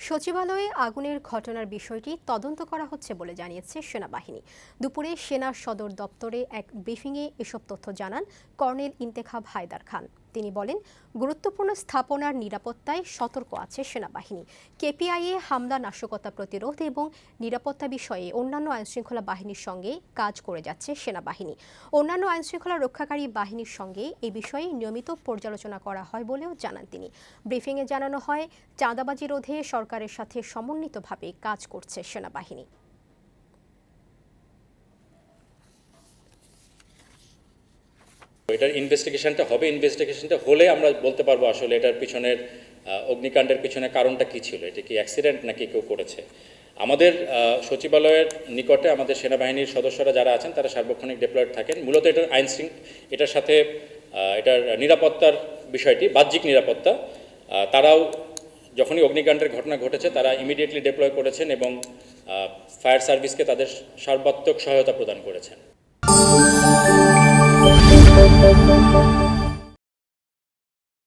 সচিবালয়ে আগুনের ঘটনার বিষয়টি তদন্ত করা হচ্ছে বলে জানিয়েছে সেনাবাহিনী। দুপুরে সেনা সদর দপ্তরে এক ব্রিফিংয়ে এসব তথ্য জানান কর্নেল ইন্তেখাব হায়দার খান। তিনি বলেন, গুরুত্বপূর্ণ স্থাপনার নিরাপত্তায় সতর্ক আছে সেনাবাহিনী। কেপিআইএ হামলা, নাশকতা প্রতিরোধ এবং নিরাপত্তা বিষয়ে অন্যান্য আইনশৃঙ্খলা বাহিনীর সঙ্গে কাজ করে যাচ্ছে সেনাবাহিনী। অন্যান্য আইনশৃঙ্খলা রক্ষাকারী বাহিনীর সঙ্গে এ বিষয়ে নিয়মিত পর্যালোচনা করা হয় বলেও জানান তিনি। ব্রিফিংয়ে জানানো হয়, চাঁদাবাজি রোধে সরকারের সাথে সমন্বিতভাবে কাজ করছে সেনাবাহিনী। এটার ইনভেস্টিগেশনটা হবে। ইনভেস্টিগেশনটা হলে আমরা বলতে পারবো আসলে এটার পিছনের অগ্নিকাণ্ডের পিছনে কারণটা কী ছিল, এটা কি অ্যাক্সিডেন্ট নাকি কেউ করেছে। আমাদের সচিবালয়ের নিকটে আমাদের সেনাবাহিনীর সদস্যরা যারা আছেন তারা সার্বক্ষণিক ডিপ্লয়েড থাকেন। মূলত এটার এটার সাথে এটার নিরাপত্তার বিষয়টি বাহ্যিক নিরাপত্তা, তারাও যখনই অগ্নিকাণ্ডের ঘটনা ঘটেছে তারা ইমিডিয়েটলি ডিপ্লয় করেছেন এবং ফায়ার সার্ভিসকে তাদের সর্বাত্মক সহায়তা প্রদান করেছেন।